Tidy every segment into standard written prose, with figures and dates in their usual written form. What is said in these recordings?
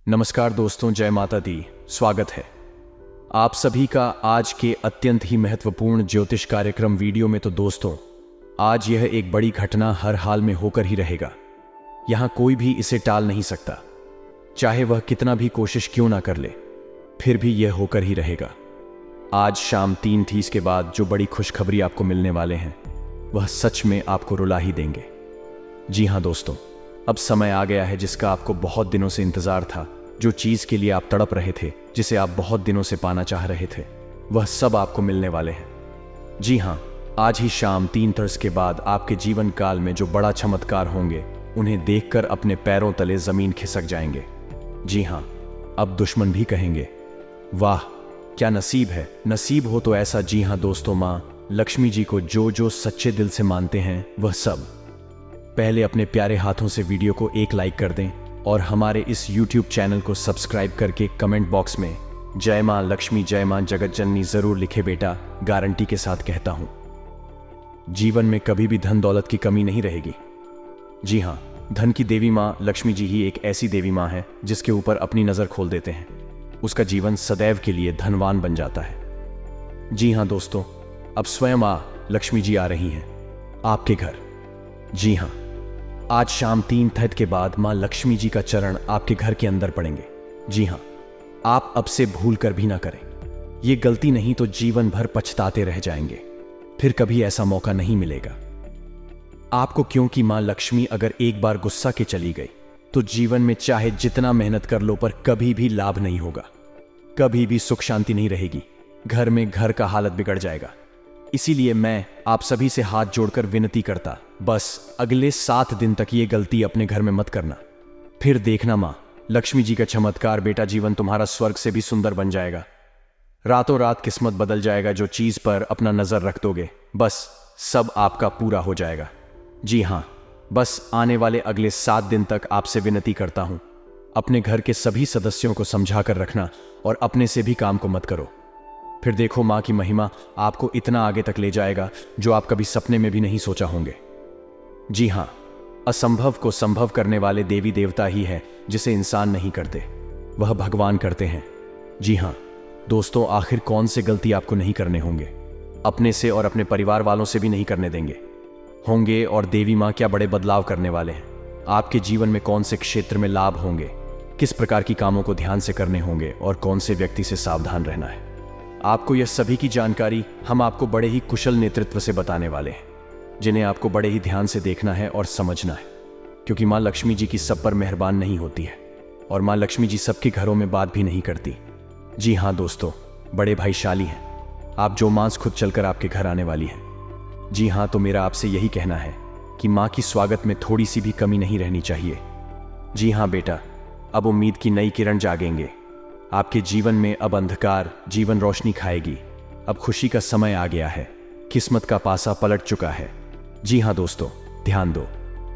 नमस्कार दोस्तों, जय माता दी। स्वागत है आप सभी का आज के अत्यंत ही महत्वपूर्ण ज्योतिष कार्यक्रम वीडियो में। तो दोस्तों, आज यह एक बड़ी घटना हर हाल में होकर ही रहेगा। यहां कोई भी इसे टाल नहीं सकता, चाहे वह कितना भी कोशिश क्यों ना कर ले, फिर भी यह होकर ही रहेगा। आज शाम 3:30 के बाद जो बड़ी खुशखबरी आपको मिलने वाले हैं, वह सच में आपको रुला ही देंगे। जी हां दोस्तों, अब समय आ गया है जिसका आपको बहुत दिनों से इंतजार था। जो चीज के लिए आप तड़प रहे थे, जिसे आप बहुत दिनों से पाना चाह रहे थे, वह सब आपको मिलने वाले हैं। जी हां, आज ही शाम 3:30 के बाद आपके जीवन काल में जो बड़ा चमत्कार होंगे, उन्हें देखकर अपने पैरों तले जमीन खिसक जाएंगे। जी हां, अब दुश्मन भी कहेंगे, वाह क्या नसीब है, नसीब हो तो ऐसा। जी हां दोस्तों, मां लक्ष्मी जी को जो जो सच्चे दिल से मानते हैं, वह सब पहले अपने प्यारे हाथों से वीडियो को एक लाइक कर दें और हमारे इस YouTube चैनल को सब्सक्राइब करके कमेंट बॉक्स में जय मां लक्ष्मी, जय मां जगत जननी जरूर लिखे। बेटा, गारंटी के साथ कहता हूं, जीवन में कभी भी धन दौलत की कमी नहीं रहेगी। जी हां, धन की देवी मां लक्ष्मी जी ही एक ऐसी देवी मां है जिसके ऊपर अपनी नजर खोल देते हैं, उसका जीवन सदैव के लिए धनवान बन जाता है। जी हां दोस्तों, अब स्वयं मां लक्ष्मी जी आ रही हैं आपके घर। जी हां, आज शाम 3:30 के बाद मां लक्ष्मी जी का चरण आपके घर के अंदर पड़ेंगे। जी हां, आप अब से भूल कर भी ना करें। ये गलती नहीं तो जीवन भर पछताते रह जाएंगे, फिर कभी ऐसा मौका नहीं मिलेगा आपको। क्योंकि मां लक्ष्मी अगर एक बार गुस्सा के चली गई तो जीवन में चाहे जितना मेहनत कर लो, पर कभी भी लाभ नहीं होगा, कभी भी सुख शांति नहीं रहेगी। घर में घर का हालत बिगड़ जाएगा। इसीलिए मैं आप सभी से हाथ जोड़कर विनती करता, बस अगले 7 दिन तक ये गलती अपने घर में मत करना। फिर देखना मां लक्ष्मी जी का चमत्कार। बेटा, जीवन तुम्हारा स्वर्ग से भी सुंदर बन जाएगा। रातों रात किस्मत बदल जाएगा। जो चीज पर अपना नजर रख दोगे, बस सब आपका पूरा हो जाएगा। जी हां, बस आने वाले अगले 7 दिन तक आपसे विनती करता हूं, अपने घर के सभी सदस्यों को समझा कर रखना और अपने से भी काम को मत करो। फिर देखो मां की महिमा आपको इतना आगे तक ले जाएगा जो आप कभी सपने में भी नहीं सोचा होंगे। जी हां, असंभव को संभव करने वाले देवी देवता ही है जिसे इंसान नहीं करते, वह भगवान करते हैं। जी हां दोस्तों, आखिर कौन से गलती आपको नहीं करने होंगे, अपने से और अपने परिवार वालों से भी नहीं करने देंगे होंगे। और देवी मां क्या बड़े बदलाव करने वाले हैं आपके जीवन में। कौन से क्षेत्र में लाभ होंगे, किस प्रकार की कामों को ध्यान से करने होंगे और कौन से व्यक्ति से सावधान रहना है, आपको यह सभी की जानकारी हम आपको बड़े ही कुशल नेतृत्व से बताने वाले हैं, जिन्हें आपको बड़े ही ध्यान से देखना है और समझना है। क्योंकि मां लक्ष्मी जी की सब पर मेहरबान नहीं होती है और मां लक्ष्मी जी सबके घरों में बात भी नहीं करती। जी हां दोस्तों, बड़े भाईशाली हैं आप, जो मां खुद चलकर आपके घर आने वाली है। जी हां, तो मेरा आपसे यही कहना है कि मां की स्वागत में थोड़ी सी भी कमी नहीं रहनी चाहिए। जी हां बेटा, अब उम्मीद की नई किरण जागेंगे आपके जीवन में। अब अंधकार जीवन रोशनी खाएगी। अब खुशी का समय आ गया है, किस्मत का पासा पलट चुका है। जी हां दोस्तों, ध्यान दो,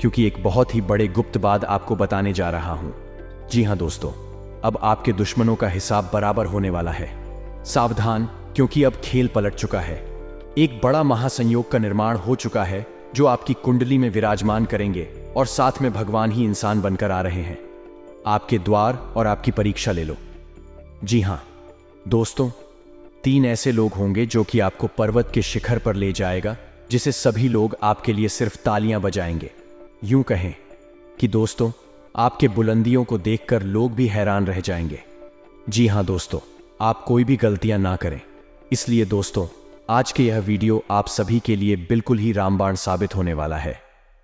क्योंकि एक बहुत ही बड़े गुप्त बात आपको बताने जा रहा हूं। जी हां दोस्तों, अब आपके दुश्मनों का हिसाब बराबर होने वाला है। सावधान, क्योंकि अब खेल पलट चुका है। एक बड़ा महासंयोग का निर्माण हो चुका है जो आपकी कुंडली में विराजमान करेंगे और साथ में भगवान ही इंसान बनकर आ रहे हैं आपके द्वार और आपकी परीक्षा ले लो। जी हां दोस्तों, 3 ऐसे लोग होंगे जो कि आपको पर्वत के शिखर पर ले जाएगा, जिसे सभी लोग आपके लिए सिर्फ तालियां बजाएंगे। यूं कहें कि दोस्तों, आपके बुलंदियों को देखकर लोग भी हैरान रह जाएंगे। जी हां दोस्तों, आप कोई भी गलतियां ना करें। इसलिए दोस्तों, आज के यह वीडियो आप सभी के लिए बिल्कुल ही रामबाण साबित होने वाला है।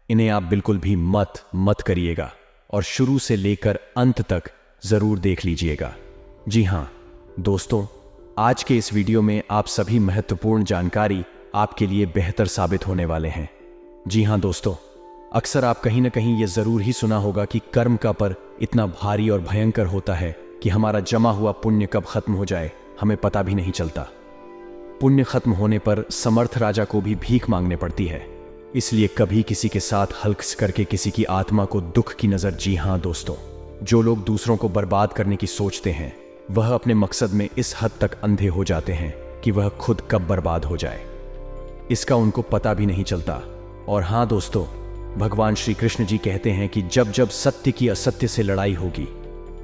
इन्हें आप बिल्कुल भी मत करिएगा और शुरू से लेकर अंत तक जरूर देख लीजिएगा। जी हां दोस्तों, आज के इस वीडियो में आप सभी महत्वपूर्ण जानकारी आपके लिए बेहतर साबित होने वाले हैं। जी हां दोस्तों, अक्सर आप कहीं ना कहीं यह जरूर ही सुना होगा कि कर्म का पर इतना भारी और भयंकर होता है कि हमारा जमा हुआ पुण्य कब खत्म हो जाए हमें पता भी नहीं चलता। पुण्य खत्म होने पर समर्थ राजा को भी भीख मांगने पड़ती है। इसलिए कभी किसी के साथ हल्क करके किसी की आत्मा को दुख की नजर। जी हां दोस्तों, जो लोग दूसरों को बर्बाद करने की सोचते हैं, वह अपने मकसद में इस हद तक अंधे हो जाते हैं कि वह खुद कब बर्बाद हो जाए इसका उनको पता भी नहीं चलता। और हां दोस्तों, भगवान श्री कृष्ण जी कहते हैं कि जब जब सत्य की असत्य से लड़ाई होगी,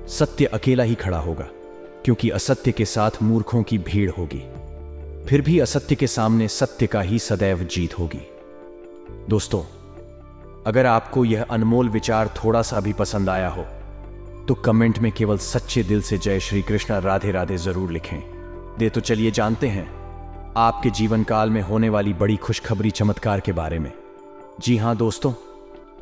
सत्य अकेला ही खड़ा होगा, क्योंकि असत्य के साथ मूर्खों की भीड़ होगी। फिर भी असत्य के सामने सत्य का ही सदैव जीत होगी। दोस्तों, अगर आपको यह अनमोल विचार थोड़ा सा भी पसंद आया हो तो कमेंट में केवल सच्चे दिल से जय श्री कृष्ण राधे राधे जरूर लिखें। तो चलिए जानते हैं आपके जीवन काल में होने वाली बड़ी खुशखबरी चमत्कार के बारे में। जी हां दोस्तों,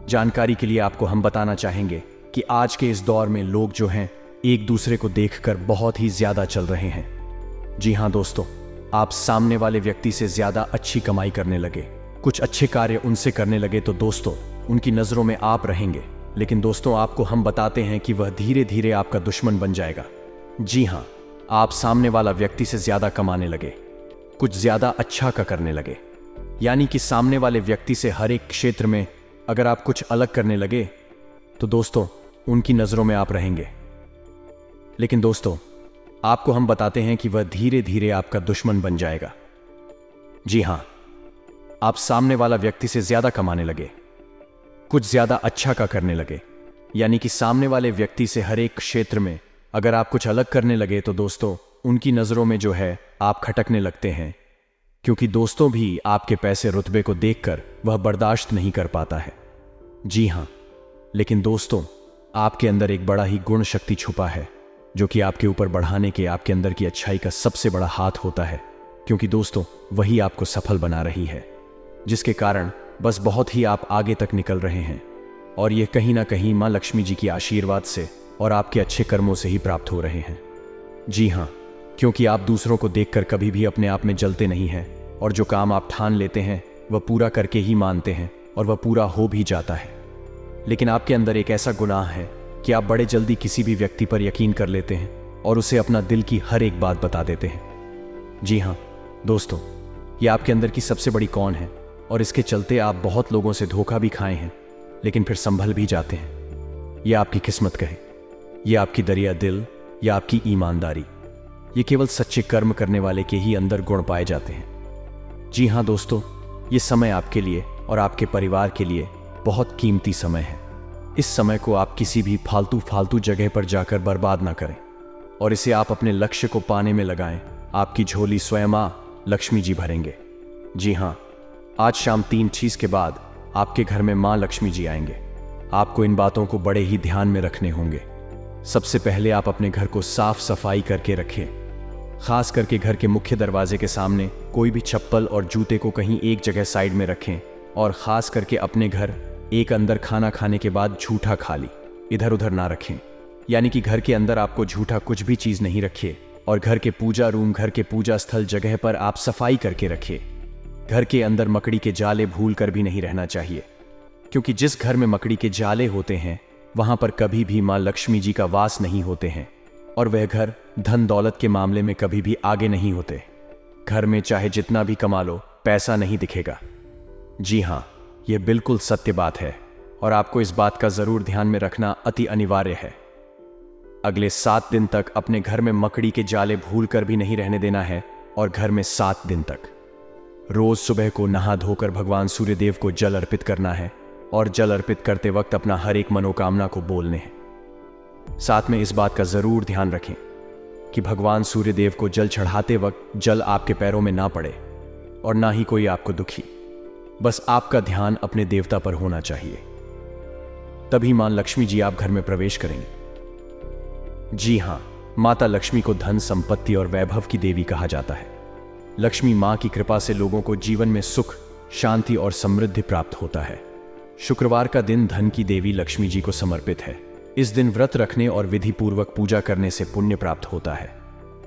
जानकारी के लिए आपको हम बताना चाहेंगे कि आज के इस दौर में लोग जो हैं एक दूसरे को देखकर बहुत ही ज्यादा चल रहे हैं। जी हां दोस्तों, आप सामने वाले व्यक्ति से ज्यादा अच्छी कमाई करने लगे, कुछ अच्छे कार्य उनसे करने लगे तो दोस्तों उनकी नजरों में आप रहेंगे, लेकिन दोस्तों आपको हम बताते हैं कि वह धीरे धीरे आपका दुश्मन बन जाएगा। जी हां, आप सामने वाला व्यक्ति से ज्यादा कमाने लगे, कुछ ज्यादा अच्छा का करने लगे, यानी कि सामने वाले व्यक्ति से हर एक क्षेत्र में अगर आप कुछ अलग करने लगे तो दोस्तों उनकी नजरों में आप रहेंगे। लेकिन दोस्तों आपको हम बताते हैं कि वह धीरे धीरे आपका दुश्मन बन जाएगा। जी हां, आप सामने वाला व्यक्ति से ज्यादा कमाने लगे, कुछ ज्यादा अच्छा का करने लगे, यानी कि सामने वाले व्यक्ति से हर एक क्षेत्र में अगर आप कुछ अलग करने लगे तो दोस्तों उनकी नजरों में जो है आप खटकने लगते हैं, क्योंकि दोस्तों भी आपके पैसे रुतबे को देखकर वह बर्दाश्त नहीं कर पाता है। जी हां, लेकिन दोस्तों आपके अंदर एक बड़ा ही गुण शक्ति छुपा है जो कि आपके ऊपर बढ़ाने के आपके अंदर की अच्छाई का सबसे बड़ा हाथ होता है, क्योंकि दोस्तों वही आपको सफल बना रही है, जिसके कारण बस बहुत ही आप आगे तक निकल रहे हैं। और यह कहीं ना कहीं मां लक्ष्मी जी की आशीर्वाद से और आपके अच्छे कर्मों से ही प्राप्त हो रहे हैं। जी हां, क्योंकि आप दूसरों को देखकर कभी भी अपने आप में जलते नहीं हैं और जो काम आप ठान लेते हैं वह पूरा करके ही मानते हैं और वह पूरा हो भी जाता है। लेकिन आपके अंदर एक ऐसा गुनाह है कि आप बड़े जल्दी किसी भी व्यक्ति पर यकीन कर लेते हैं और उसे अपना दिल की हर एक बात बता देते हैं। जी हां दोस्तों, यह आपके अंदर की सबसे बड़ी कौन है और इसके चलते आप बहुत लोगों से धोखा भी खाए हैं, लेकिन फिर संभल भी जाते हैं। यह आपकी किस्मत कहे, यह आपकी दरिया दिल या आपकी ईमानदारी, ये केवल सच्चे कर्म करने वाले के ही अंदर गुण पाए जाते हैं। जी हां दोस्तों, ये समय आपके लिए और आपके परिवार के लिए बहुत कीमती समय है। इस समय को आप किसी भी फालतू जगह पर जाकर बर्बाद ना करें और इसे आप अपने लक्ष्य को पाने में लगाएं। आपकी झोली स्वयं मां लक्ष्मी जी भरेंगे। जी हां, आज शाम 3 के बाद आपके घर में मां लक्ष्मी जी आएंगे। आपको इन बातों को बड़े ही ध्यान में रखने होंगे। सबसे पहले आप अपने घर को साफ सफाई करके रखें, खास करके घर के मुख्य दरवाजे के सामने कोई भी चप्पल और जूते को कहीं एक जगह साइड में रखें और खास करके अपने घर एक अंदर खाना खाने के बाद झूठा खाली इधर उधर ना रखें, यानी कि घर के अंदर आपको झूठा कुछ भी चीज नहीं रखिए और घर के पूजा रूम, घर के पूजा स्थल जगह पर आप सफाई करके रखिए। घर के अंदर मकड़ी के जाले भूल कर भी नहीं रहना चाहिए, क्योंकि जिस घर में मकड़ी के जाले होते हैं वहां पर कभी भी मां लक्ष्मी जी का वास नहीं होते हैं और वह घर धन दौलत के मामले में कभी भी आगे नहीं होते। घर में चाहे जितना भी कमा लो, पैसा नहीं दिखेगा। जी हां, यह बिल्कुल सत्य बात है और आपको इस बात का जरूर ध्यान में रखना अति अनिवार्य है। अगले 7 दिन तक अपने घर में मकड़ी के जाले भूल कर भी नहीं रहने देना है और घर में 7 दिन तक रोज सुबह को नहा धोकर भगवान सूर्यदेव को जल अर्पित करना है और जल अर्पित करते वक्त अपना हर एक मनोकामना को बोलने हैं। साथ में इस बात का जरूर ध्यान रखें कि भगवान सूर्यदेव को जल चढ़ाते वक्त जल आपके पैरों में ना पड़े और ना ही कोई आपको दुखी। बस आपका ध्यान अपने देवता पर होना चाहिए, तभी मां लक्ष्मी जी आप घर में प्रवेश करेंगे। जी हां, माता लक्ष्मी को धन संपत्ति और वैभव की देवी कहा जाता है। लक्ष्मी मां की कृपा से लोगों को जीवन में सुख, शांति और समृद्धि प्राप्त होता है। शुक्रवार का दिन धन की देवी लक्ष्मी जी को समर्पित है। इस दिन व्रत रखने और विधि पूर्वक पूजा करने से पुण्य प्राप्त होता है।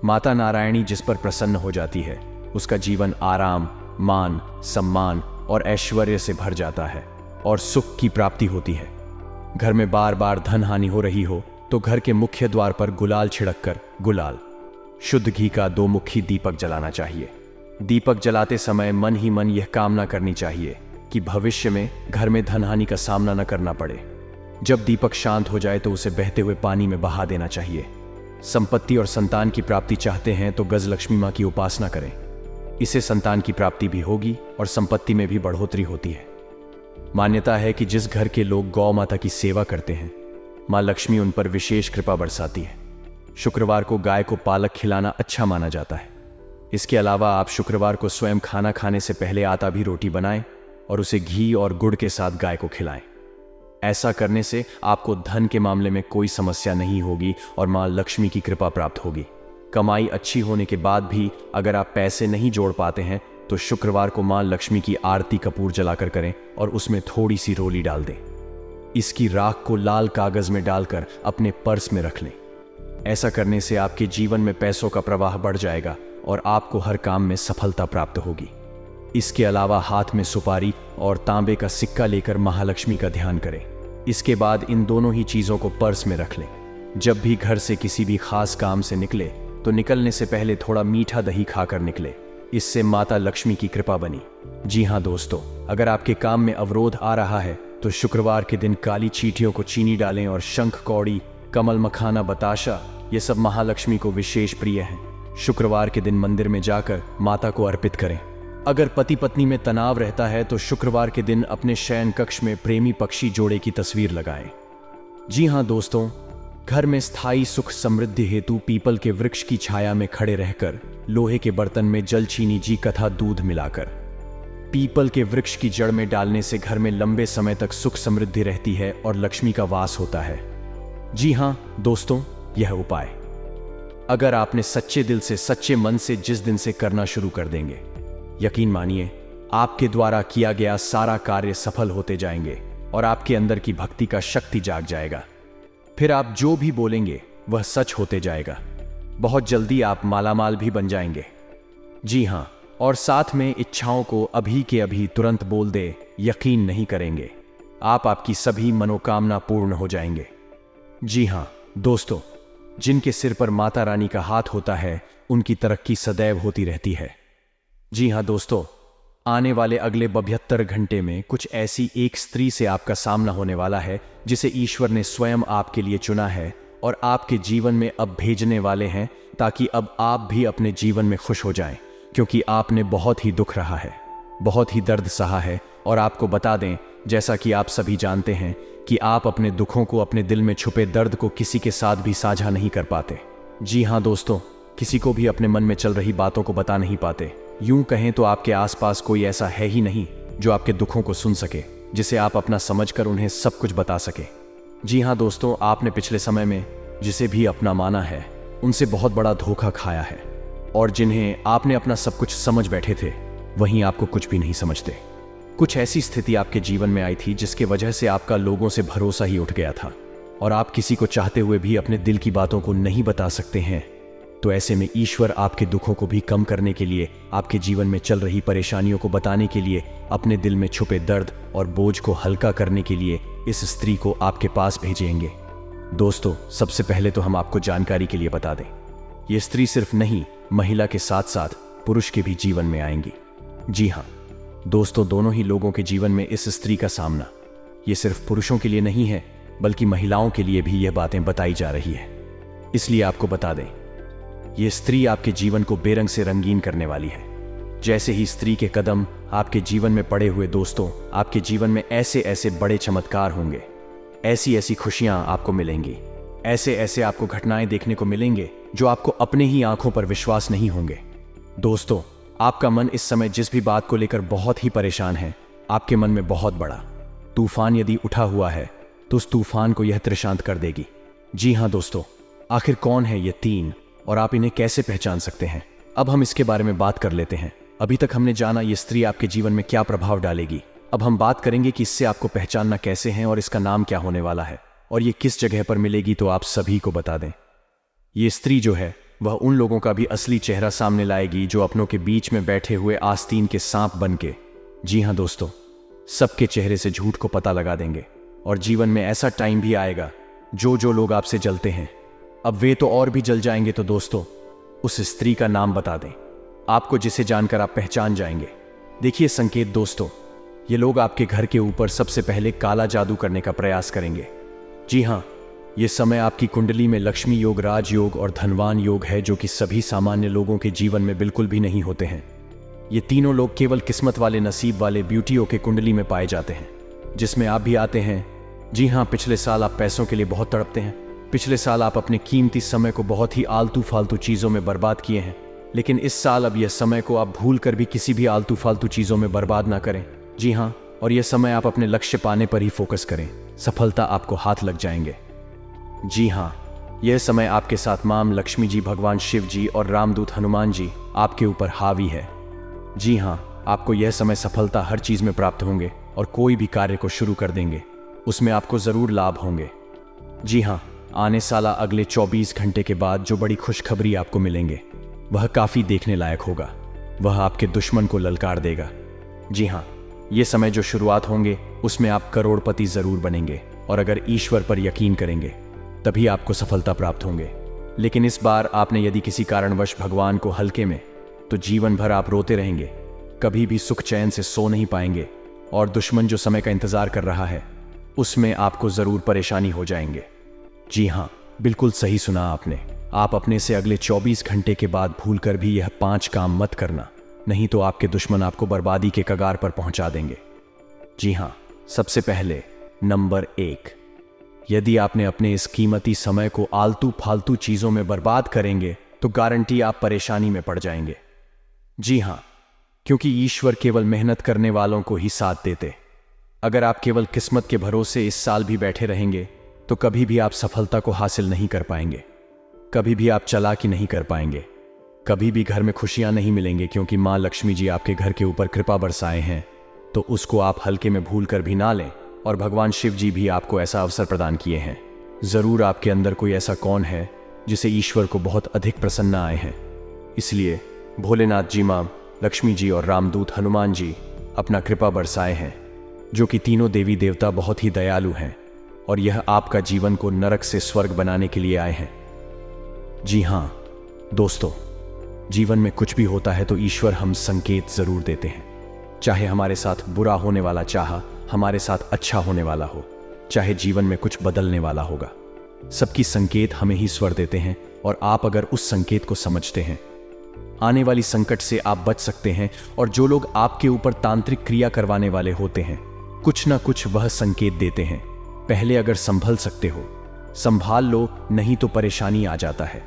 माता नारायणी जिस पर प्रसन्न हो जाती है उसका जीवन आराम, मान, सम्मान और ऐश्वर्य से भर जाता है और सुख की प्राप्ति होती है। घर में बार बार धन हानि हो रही हो तो घर के मुख्य द्वार पर गुलाल छिड़ककर गुलाल, शुद्ध घी का 2 मुखी दीपक जलाना चाहिए। दीपक जलाते समय मन ही मन यह कामना करनी चाहिए कि भविष्य में घर में धन हानि का सामना न करना पड़े। जब दीपक शांत हो जाए तो उसे बहते हुए पानी में बहा देना चाहिए। संपत्ति और संतान की प्राप्ति चाहते हैं तो गज लक्ष्मी मां की उपासना करें, इससे संतान की प्राप्ति भी होगी और संपत्ति में भी बढ़ोतरी होती है। मान्यता है कि जिस घर के लोग गौ माता की सेवा करते हैं माँ लक्ष्मी उन पर विशेष कृपा बरसाती है। शुक्रवार को गाय को पालक खिलाना अच्छा माना जाता है। इसके अलावा आप शुक्रवार को स्वयं खाना खाने से पहले आटा भी रोटी बनाएं और उसे घी और गुड़ के साथ गाय को खिलाएं। ऐसा करने से आपको धन के मामले में कोई समस्या नहीं होगी और माँ लक्ष्मी की कृपा प्राप्त होगी। कमाई अच्छी होने के बाद भी अगर आप पैसे नहीं जोड़ पाते हैं तो शुक्रवार को माँ लक्ष्मी की आरती कपूर जलाकर करें और उसमें थोड़ी सी रोली डाल दें। इसकी राख को लाल कागज में डालकर अपने पर्स में रख लें। ऐसा करने से आपके जीवन में पैसों का प्रवाह बढ़ जाएगा और आपको हर काम में सफलता प्राप्त होगी। इसके अलावा हाथ में सुपारी और तांबे का सिक्का लेकर महालक्ष्मी का ध्यान करें। इसके बाद इन दोनों ही चीजों को पर्स में रख लें। जब भी घर से किसी भी खास काम से निकले तो निकलने से पहले थोड़ा मीठा दही खाकर निकले। इससे माता लक्ष्मी की कृपा बनी। जी हाँ दोस्तों, अगर आपके काम में अवरोध आ रहा है तो शुक्रवार के दिन काली चींटियों को चीनी डालें और शंख कौड़ी, कमल मखाना, बताशा ये सब महालक्ष्मी को विशेष प्रिय हैं। शुक्रवार के दिन मंदिर में जाकर माता को अर्पित करें। अगर पति पत्नी में तनाव रहता है तो शुक्रवार के दिन अपने शयन कक्ष में प्रेमी पक्षी जोड़े की तस्वीर लगाएं। जी हाँ दोस्तों, घर में स्थायी सुख समृद्धि हेतु पीपल के वृक्ष की छाया में खड़े रहकर लोहे के बर्तन में जल, चीनी, जी कथा, दूध मिलाकर पीपल के वृक्ष की जड़ में डालने से घर में लंबे समय तक सुख समृद्धि रहती है और लक्ष्मी का वास होता है। जी हाँ दोस्तों, यह उपाय अगर आपने सच्चे दिल से, सच्चे मन से जिस दिन से करना शुरू कर देंगे, यकीन मानिए आपके द्वारा किया गया सारा कार्य सफल होते जाएंगे और आपके अंदर की भक्ति का शक्ति जाग जाएगा। फिर आप जो भी बोलेंगे वह सच होते जाएगा। बहुत जल्दी आप मालामाल भी बन जाएंगे। जी हाँ, और साथ में इच्छाओं को अभी के अभी तुरंत बोल दे, यकीन नहीं करेंगे आपकी सभी मनोकामना पूर्ण हो जाएंगे। जी हाँ दोस्तों, जिनके सिर पर माता रानी का हाथ होता है उनकी तरक्की सदैव होती रहती है। जी हाँ दोस्तों, आने वाले अगले 72 घंटे में कुछ ऐसी एक स्त्री से आपका सामना होने वाला है जिसे ईश्वर ने स्वयं आपके लिए चुना है और आपके जीवन में अब भेजने वाले हैं, ताकि अब आप भी अपने जीवन में खुश हो जाएं, क्योंकि आपने बहुत ही दुख रहा है, बहुत ही दर्द सहा है। और आपको बता दें, जैसा कि आप सभी जानते हैं कि आप अपने दुखों को, अपने दिल में छुपे दर्द को किसी के साथ भी साझा नहीं कर पाते। जी हाँ दोस्तों, किसी को भी अपने मन में चल रही बातों को बता नहीं पाते। यूं कहें तो आपके आसपास कोई ऐसा है ही नहीं जो आपके दुखों को सुन सके, जिसे आप अपना समझकर उन्हें सब कुछ बता सके। जी हाँ दोस्तों, आपने पिछले समय में जिसे भी अपना माना है उनसे बहुत बड़ा धोखा खाया है, और जिन्हें आपने अपना सब कुछ समझ बैठे थे वहीं आपको कुछ भी नहीं समझते। कुछ ऐसी स्थिति आपके जीवन में आई थी जिसके वजह से आपका लोगों से भरोसा ही उठ गया था और आप किसी को चाहते हुए भी अपने दिल की बातों को नहीं बता सकते हैं। तो ऐसे में ईश्वर आपके दुखों को भी कम करने के लिए, आपके जीवन में चल रही परेशानियों को बताने के लिए, अपने दिल में छुपे दर्द और बोझ को हल्का करने के लिए इस स्त्री को आपके पास भेजेंगे। दोस्तों, सबसे पहले तो हम आपको जानकारी के लिए बता दें, ये स्त्री सिर्फ नहीं, महिला के साथ साथ पुरुष के भी जीवन में आएंगी। जी हाँ दोस्तों, दोनों ही लोगों के जीवन में इस स्त्री का सामना, ये सिर्फ पुरुषों के लिए नहीं है बल्कि महिलाओं के लिए भी यह बातें बताई जा रही है। इसलिए आपको बता दें, ये स्त्री आपके जीवन को बेरंग से रंगीन करने वाली है। जैसे ही स्त्री के कदम आपके जीवन में पड़े हुए दोस्तों, आपके जीवन में ऐसे ऐसे बड़े चमत्कार होंगे, ऐसी ऐसी खुशियां आपको मिलेंगी, ऐसे ऐसे आपको घटनाएं देखने को मिलेंगे जो आपको अपने ही आंखों पर विश्वास नहीं होंगे। दोस्तों, आपका मन इस समय जिस भी बात को लेकर बहुत ही परेशान है, आपके मन में बहुत बड़ा तूफान यदि उठा हुआ है तो उस तूफान को यह त्रिशांत कर देगी। जी हाँ दोस्तों, आखिर कौन है ये तीन और आप इन्हें कैसे पहचान सकते हैं? अब हम इसके बारे में बात कर लेते हैं। अभी तक हमने जाना ये स्त्री आपके जीवन में क्या प्रभाव डालेगी। अब हम बात करेंगे कि इससे आपको पहचानना कैसे है और इसका नाम क्या होने वाला है और ये किस जगह पर मिलेगी, तो आप सभी को बता दें। ये स्त्री जो है वह उन लोगों का भी असली चेहरा सामने लाएगी जो अपनों के बीच में बैठे हुए आस्तीन के सांप बन के, जी हाँ दोस्तों, सबके चेहरे से झूठ को पता लगा देंगे। और जीवन में ऐसा टाइम भी आएगा जो लोग आपसे जलते हैं, अब वे तो और भी जल जाएंगे। तो दोस्तों, उस स्त्री का नाम बता दें आपको, जिसे जानकर आप पहचान जाएंगे। देखिए संकेत दोस्तों, ये लोग आपके घर के ऊपर सबसे पहले काला जादू करने का प्रयास करेंगे। जी हाँ, ये समय आपकी कुंडली में लक्ष्मी योग, राजयोग और धनवान योग है, जो कि सभी सामान्य लोगों के जीवन में बिल्कुल भी नहीं होते हैं। ये तीनों लोग केवल किस्मत वाले, नसीब वाले ब्यूटियों के कुंडली में पाए जाते हैं, जिसमें आप भी आते हैं। जी हाँ, पिछले साल आप पैसों के लिए बहुत तड़पते हैं। पिछले साल आप अपने कीमती समय को बहुत ही आलतू फालतू चीज़ों में बर्बाद किए हैं। लेकिन इस साल अब यह समय को आप भूल कर भी किसी भी आलतू फालतू चीज़ों में बर्बाद ना करें। जी हाँ, और यह समय आप अपने लक्ष्य पाने पर ही फोकस करें। सफलता आपको हाथ लग जाएंगे। जी हाँ, यह समय आपके साथ मां लक्ष्मी जी, भगवान शिव जी और रामदूत हनुमान जी आपके ऊपर हावी है। जी हाँ, आपको यह समय सफलता हर चीज़ में प्राप्त होंगे और कोई भी कार्य को शुरू कर देंगे, उसमें आपको ज़रूर लाभ होंगे। जी हाँ, आने साला अगले 24 घंटे के बाद जो बड़ी खुशखबरी आपको मिलेंगे वह काफ़ी देखने लायक होगा। वह आपके दुश्मन को ललकार देगा। जी हाँ, ये समय जो शुरुआत होंगे उसमें आप करोड़पति ज़रूर बनेंगे और अगर ईश्वर पर यकीन करेंगे तभी आपको सफलता प्राप्त होंगे। लेकिन इस बार आपने यदि किसी कारणवश भगवान को हल्के में, तो जीवन भर आप रोते रहेंगे, कभी भी सुख चैन से सो नहीं पाएंगे और दुश्मन जो समय का इंतजार कर रहा है उसमें आपको ज़रूर परेशानी हो जाएंगे। जी हाँ, बिल्कुल सही सुना आपने। आप अपने से अगले 24 घंटे के बाद भूलकर भी यह 5 काम मत करना, नहीं तो आपके दुश्मन आपको बर्बादी के कगार पर पहुंचा देंगे। जी हाँ, सबसे पहले नंबर 1, यदि आपने अपने इस कीमती समय को आलतू फालतू चीज़ों में बर्बाद करेंगे तो गारंटी आप परेशानी में पड़ जाएंगे। जी हाँ, क्योंकि ईश्वर केवल मेहनत करने वालों को ही साथ देते। अगर आप केवल किस्मत के भरोसे इस साल भी बैठे रहेंगे तो कभी भी आप सफलता को हासिल नहीं कर पाएंगे, कभी भी आप चालाकी नहीं कर पाएंगे, कभी भी घर में खुशियां नहीं मिलेंगे, क्योंकि मां लक्ष्मी जी आपके घर के ऊपर कृपा बरसाए हैं तो उसको आप हल्के में भूल कर भी ना लें। और भगवान शिव जी भी आपको ऐसा अवसर प्रदान किए हैं। ज़रूर आपके अंदर कोई ऐसा कौन है जिसे ईश्वर को बहुत अधिक प्रसन्न आए हैं। इसलिए भोलेनाथ जी, मां लक्ष्मी जी और रामदूत हनुमान जी अपना कृपा बरसाए हैं, जो कि तीनों देवी देवता बहुत ही दयालु हैं और यह आपका जीवन को नरक से स्वर्ग बनाने के लिए आए हैं। जी हाँ दोस्तों, जीवन में कुछ भी होता है तो ईश्वर हम संकेत ज़रूर देते हैं। चाहे हमारे साथ बुरा होने वाला, चाहे हमारे साथ अच्छा होने वाला हो, चाहे जीवन में कुछ बदलने वाला होगा, सबकी संकेत हमें ही स्वर देते हैं। और आप अगर उस संकेत को समझते हैं, आने वाली संकट से आप बच सकते हैं। और जो लोग आपके ऊपर तांत्रिक क्रिया करवाने वाले होते हैं, कुछ ना कुछ वह संकेत देते हैं। पहले अगर संभल सकते हो संभाल लो, नहीं तो परेशानी आ जाता है।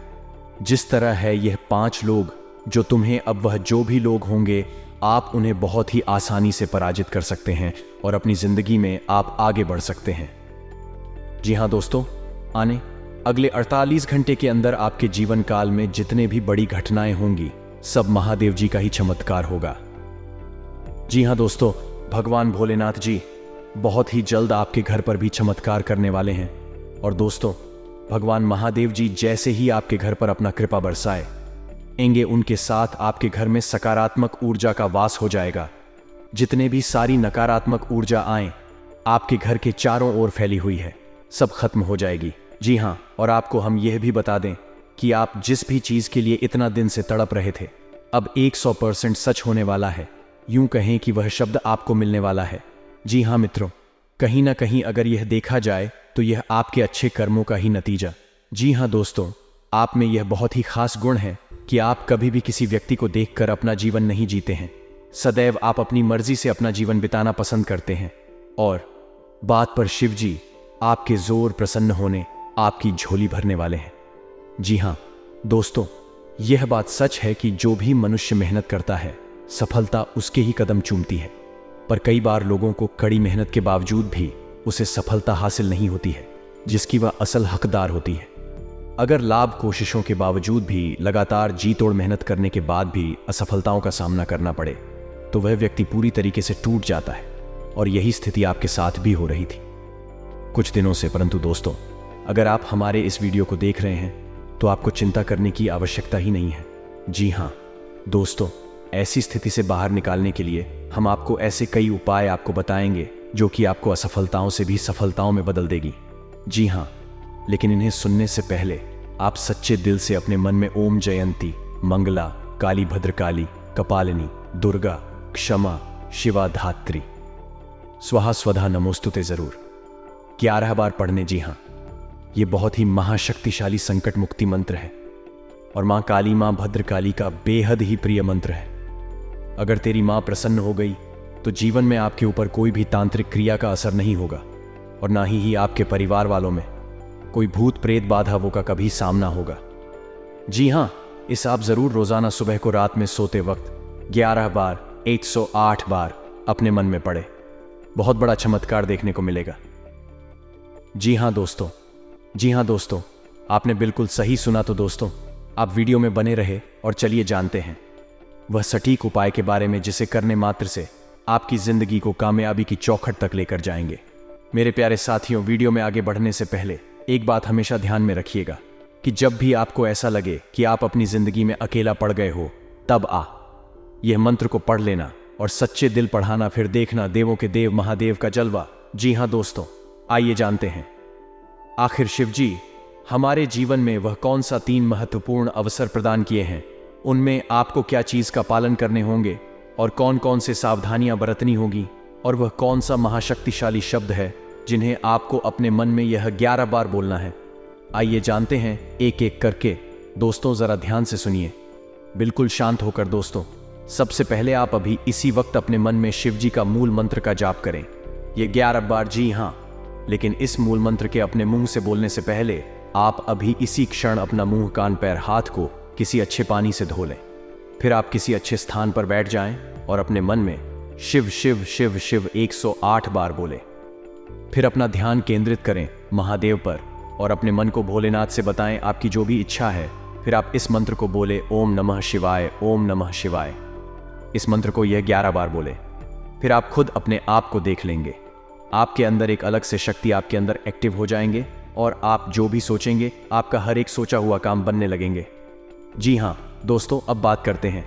जिस तरह है यह 5 लोग जो तुम्हें, अब वह जो भी लोग होंगे, आप उन्हें बहुत ही आसानी से पराजित कर सकते हैं और अपनी जिंदगी में आप आगे बढ़ सकते हैं। जी हाँ दोस्तों, आने अगले 48 घंटे के अंदर आपके जीवन काल में जितने भी बड़ी घटनाएं होंगी सब महादेव जी का ही चमत्कार होगा। जी हाँ दोस्तों, भगवान भोलेनाथ जी बहुत ही जल्द आपके घर पर भी चमत्कार करने वाले हैं। और दोस्तों, भगवान महादेव जी जैसे ही आपके घर पर अपना कृपा बरसाएंगे, उनके साथ आपके घर में सकारात्मक ऊर्जा का वास हो जाएगा। जितने भी सारी नकारात्मक ऊर्जा आए आपके घर के चारों ओर फैली हुई है, सब खत्म हो जाएगी। जी हाँ, और आपको हम यह भी बता दें कि आप जिस भी चीज़ के लिए इतना दिन से तड़प रहे थे, अब 100% सच होने वाला है। यूं कहें कि वह शब्द आपको मिलने वाला है। जी हाँ मित्रों, कहीं ना कहीं अगर यह देखा जाए तो यह आपके अच्छे कर्मों का ही नतीजा। जी हाँ दोस्तों, आप में यह बहुत ही खास गुण है कि आप कभी भी किसी व्यक्ति को देखकर अपना जीवन नहीं जीते हैं। सदैव आप अपनी मर्जी से अपना जीवन बिताना पसंद करते हैं। और बात पर शिव जी आपके जोर प्रसन्न होने आपकी झोली भरने वाले हैं। जी हाँ दोस्तों, यह बात सच है कि जो भी मनुष्य मेहनत करता है सफलता उसके ही कदम चूमती है। पर कई बार लोगों को कड़ी मेहनत के बावजूद भी उसे सफलता हासिल नहीं होती है जिसकी वह असल हकदार होती है। अगर लाभ कोशिशों के बावजूद भी लगातार जी तोड़ मेहनत करने के बाद भी असफलताओं का सामना करना पड़े तो वह व्यक्ति पूरी तरीके से टूट जाता है। और यही स्थिति आपके साथ भी हो रही थी कुछ दिनों से। परंतु दोस्तों, अगर आप हमारे इस वीडियो को देख रहे हैं तो आपको चिंता करने की आवश्यकता ही नहीं है। जी हाँ दोस्तों, ऐसी स्थिति से बाहर निकालने के लिए हम आपको ऐसे कई उपाय आपको बताएंगे जो कि आपको असफलताओं से भी सफलताओं में बदल देगी। जी हाँ, लेकिन इन्हें सुनने से पहले आप सच्चे दिल से अपने मन में ओम जयंती, मंगला, काली भद्रकाली, कपालिनी, दुर्गा, क्षमा, शिवा, धात्री, स्वाहा स्वधा नमोस्तुते जरूर 11 बार पढ़ने। जी हाँ, ये बहुत ही महाशक्तिशाली संकट मुक्ति मंत्र है और माँ काली, माँ भद्रकाली का बेहद ही प्रिय मंत्र है। अगर तेरी माँ प्रसन्न हो गई तो जीवन में आपके ऊपर कोई भी तांत्रिक क्रिया का असर नहीं होगा। और ना ही आपके परिवार वालों में कोई भूत प्रेत बाधाओं का कभी सामना होगा। जी हाँ, इस आप जरूर रोजाना सुबह को रात में सोते वक्त 11 बार 108 बार अपने मन में पढ़े। बहुत बड़ा चमत्कार देखने को मिलेगा। जी हाँ दोस्तों, आपने बिल्कुल सही सुना। तो दोस्तों, आप वीडियो में बने रहे और चलिए जानते हैं वह सटीक उपाय के बारे में जिसे करने मात्र से आपकी जिंदगी को कामयाबी की चौखट तक लेकर जाएंगे। मेरे प्यारे साथियों, वीडियो में आगे बढ़ने से पहले एक बात हमेशा ध्यान में रखिएगा कि जब भी आपको ऐसा लगे कि आप अपनी जिंदगी में अकेला पड़ गए हो, तब यह मंत्र को पढ़ लेना और सच्चे दिल पढ़ाना, फिर देखना देवों के देव महादेव का जलवा। जी हाँ दोस्तों, आइए जानते हैं आखिर शिव जी हमारे जीवन में वह कौन सा 3 महत्वपूर्ण अवसर प्रदान किए हैं, उनमें आपको क्या चीज का पालन करने होंगे और कौन कौन से सावधानियां बरतनी होगी, और वह कौन सा महाशक्तिशाली शब्द है जिन्हें आपको अपने मन में यह 11 बार बोलना है। आइए जानते हैं एक एक करके। दोस्तों जरा ध्यान से सुनिए, बिल्कुल शांत होकर। दोस्तों, सबसे पहले आप अभी इसी वक्त अपने मन में शिव जी का मूल मंत्र का जाप करें। ये 11 बार, जी हाँ, लेकिन इस मूल मंत्र के अपने मुंह से बोलने से पहले आप अभी इसी क्षण अपना मुंह, कान, पैर, हाथ को किसी अच्छे पानी से धो लें। फिर आप किसी अच्छे स्थान पर बैठ जाएं और अपने मन में शिव शिव शिव शिव 108 बार बोले। फिर अपना ध्यान केंद्रित करें महादेव पर और अपने मन को भोलेनाथ से बताएं आपकी जो भी इच्छा है। फिर आप इस मंत्र को बोले, ओम नमः शिवाय, ओम नमः शिवाय। इस मंत्र को यह 11 बार बोले। फिर आप खुद अपने आप को देख लेंगे। आपके अंदर एक अलग से शक्ति आपके अंदर एक्टिव हो जाएंगे और आप जो भी सोचेंगे आपका हर एक सोचा हुआ काम बनने लगेंगे। जी हाँ दोस्तों, अब बात करते हैं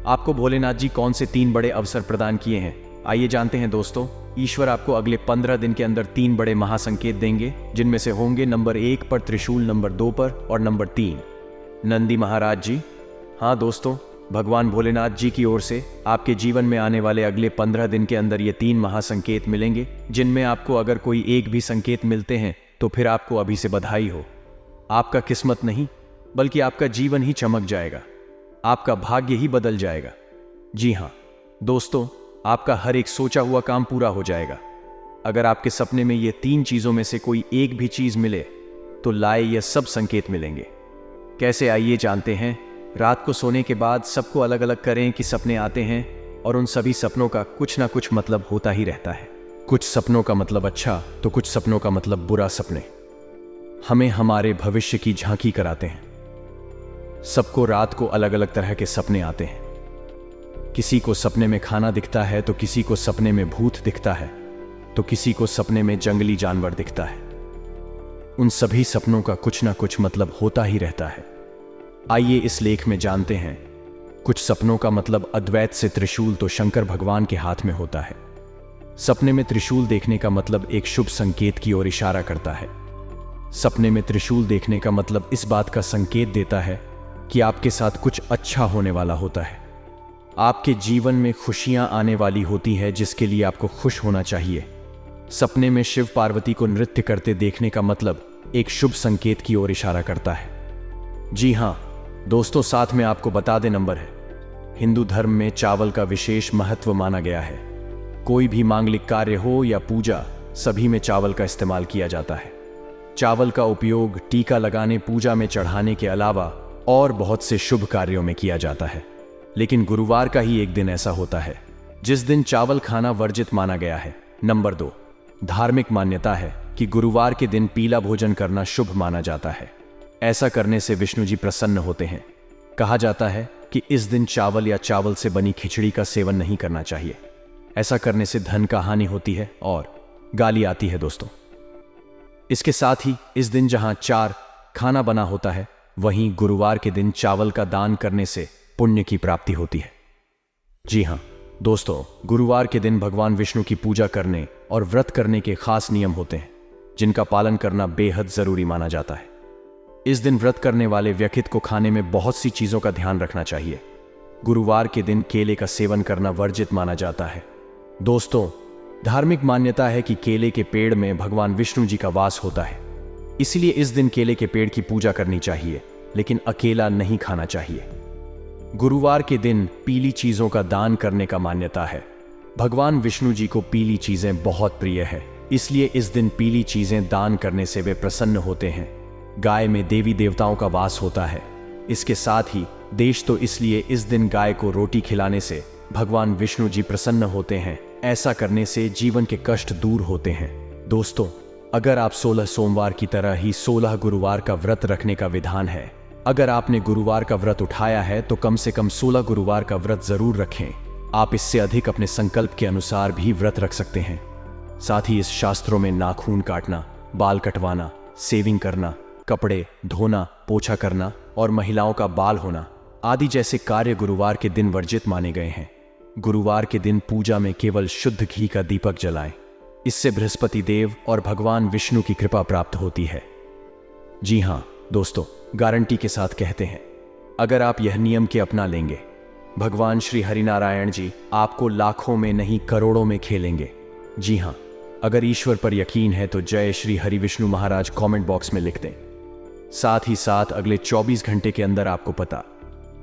आपको भोलेनाथ जी कौन से 3 बड़े अवसर प्रदान किए हैं। आइए जानते हैं दोस्तों। ईश्वर आपको अगले 15 दिन के अंदर 3 बड़े महासंकेत देंगे, जिनमें से होंगे नंबर 1 पर त्रिशूल, नंबर 2 पर और नंबर 3 नंदी महाराज जी। हाँ दोस्तों, भगवान भोलेनाथ जी की ओर से आपके जीवन में आने वाले अगले 15 दिन के अंदर ये 3 महासंकेत मिलेंगे, जिनमें आपको अगर कोई एक भी संकेत मिलते हैं तो फिर आपको अभी से बधाई हो। आपका किस्मत नहीं बल्कि आपका जीवन ही चमक जाएगा, आपका भाग्य ही बदल जाएगा। जी हाँ दोस्तों, आपका हर एक सोचा हुआ काम पूरा हो जाएगा। अगर आपके सपने में ये 3 चीजों में से कोई एक भी चीज मिले तो लाए ये सब संकेत मिलेंगे। कैसे, आइए जानते हैं। रात को सोने के बाद सबको अलग अलग करें कि सपने आते हैं, और उन सभी सपनों का कुछ ना कुछ मतलब होता ही रहता है। कुछ सपनों का मतलब अच्छा तो कुछ सपनों का मतलब बुरा सपने हमें हमारे भविष्य की झांकी कराते हैं। सबको रात को अलग अलग तरह के सपने आते हैं। किसी को सपने में खाना दिखता है, तो किसी को सपने में भूत दिखता है, तो किसी को सपने में जंगली जानवर दिखता है। उन सभी सपनों का कुछ ना कुछ मतलब होता ही रहता है। आइए इस लेख में जानते हैं। कुछ सपनों का मतलब अद्वैत से त्रिशूल तो शंकर भगवान के हाथ में होता है। सपने में त्रिशूल देखने का मतलब एक शुभ संकेत की ओर इशारा करता है। सपने में त्रिशूल देखने का मतलब इस बात का संकेत देता है कि आपके साथ कुछ अच्छा होने वाला होता है। आपके जीवन में खुशियां आने वाली होती है, जिसके लिए आपको खुश होना चाहिए। सपने में शिव पार्वती को नृत्य करते देखने का मतलब एक शुभ संकेत की ओर इशारा करता है। जी हाँ दोस्तों, साथ में आपको बता दे नंबर है। हिंदू धर्म में चावल का विशेष महत्व माना गया है। कोई भी मांगलिक कार्य हो या पूजा, सभी में चावल का इस्तेमाल किया जाता है। चावल का उपयोग टीका लगाने, पूजा में चढ़ाने के अलावा और बहुत से शुभ कार्यों में किया जाता है। लेकिन गुरुवार का ही एक दिन ऐसा होता है जिस दिन चावल खाना वर्जित माना गया है। नंबर 2, धार्मिक मान्यता है कि गुरुवार के दिन पीला भोजन करना शुभ माना जाता है। ऐसा करने से विष्णु जी प्रसन्न होते हैं। कहा जाता है कि इस दिन चावल या चावल से बनी खिचड़ी का सेवन नहीं करना चाहिए। ऐसा करने से धन का हानि होती है और गाली आती है दोस्तों। इसके साथ ही इस दिन जहां 4 खाना बना होता है, वहीं गुरुवार के दिन चावल का दान करने से पुण्य की प्राप्ति होती है। जी हां दोस्तों, गुरुवार के दिन भगवान विष्णु की पूजा करने और व्रत करने के खास नियम होते हैं, जिनका पालन करना बेहद जरूरी माना जाता है। इस दिन व्रत करने वाले व्यक्ति को खाने में बहुत सी चीजों का ध्यान रखना चाहिए। गुरुवार के दिन केले का सेवन करना वर्जित माना जाता है। दोस्तों, धार्मिक मान्यता है कि केले के पेड़ में भगवान विष्णु जी का वास होता है, इसलिए इस दिन केले के पेड़ की पूजा करनी चाहिए, लेकिन अकेला नहीं खाना चाहिए। गुरुवार के दिन पीली चीजों का दान करने का मान्यता है। भगवान विष्णु जी को पीली चीजें बहुत प्रिय है, इसलिए इस दिन पीली चीजें दान करने से वे प्रसन्न होते हैं। गाय में देवी देवताओं का वास होता है। इसके साथ ही देश तो इसलिए इस दिन गाय को रोटी खिलाने से भगवान विष्णु जी प्रसन्न होते हैं। ऐसा करने से जीवन के कष्ट दूर होते हैं। दोस्तों, अगर आप 16 सोमवार की तरह ही 16 गुरुवार का व्रत रखने का विधान है। अगर आपने गुरुवार का व्रत उठाया है तो कम से कम 16 गुरुवार का व्रत जरूर रखें। आप इससे अधिक अपने संकल्प के अनुसार भी व्रत रख सकते हैं। साथ ही इस शास्त्रों में नाखून काटना, बाल कटवाना, सेविंग करना, कपड़े धोना, पोछा करना और महिलाओं का बाल होना आदि जैसे कार्य गुरुवार के दिन वर्जित माने गए हैं। गुरुवार के दिन पूजा में केवल शुद्ध घी का दीपक जलाएं। इससे बृहस्पति देव और भगवान विष्णु की कृपा प्राप्त होती है। जी हाँ दोस्तों, गारंटी के साथ कहते हैं, अगर आप यह नियम के अपना लेंगे, भगवान श्री हरिनारायण जी आपको लाखों में नहीं करोड़ों में खेलेंगे। जी हाँ, अगर ईश्वर पर यकीन है तो जय श्री हरि विष्णु महाराज कमेंट बॉक्स में लिख दें। साथ ही साथ अगले 24 घंटे के अंदर आपको पता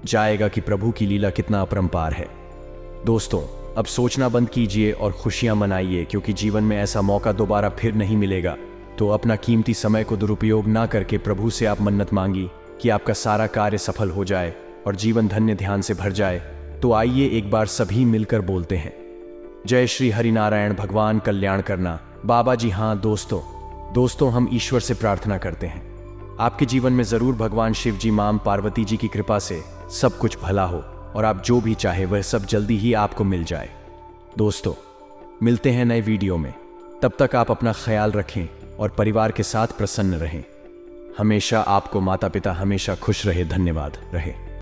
जाएगा कि प्रभु की लीला कितना अपरंपार है। दोस्तों, अब सोचना बंद कीजिए और खुशियां मनाइए, क्योंकि जीवन में ऐसा मौका दोबारा फिर नहीं मिलेगा। तो अपना कीमती समय को दुरुपयोग ना करके प्रभु से आप मन्नत मांगी कि आपका सारा कार्य सफल हो जाए और जीवन धन्य ध्यान से भर जाए। तो आइए एक बार सभी मिलकर बोलते हैं, जय श्री हरिनारायण, भगवान कल्याण करना। बाबा जी हाँ दोस्तों, हम ईश्वर से प्रार्थना करते हैं आपके जीवन में जरूर भगवान शिव जी, मां पार्वती जी की कृपा से सब कुछ भला हो और आप जो भी चाहे वह सब जल्दी ही आपको मिल जाए। दोस्तों, मिलते हैं नए वीडियो में। तब तक आप अपना ख्याल रखें और परिवार के साथ प्रसन्न रहें। हमेशा आपको माता पिता हमेशा खुश रहे। धन्यवाद रहे।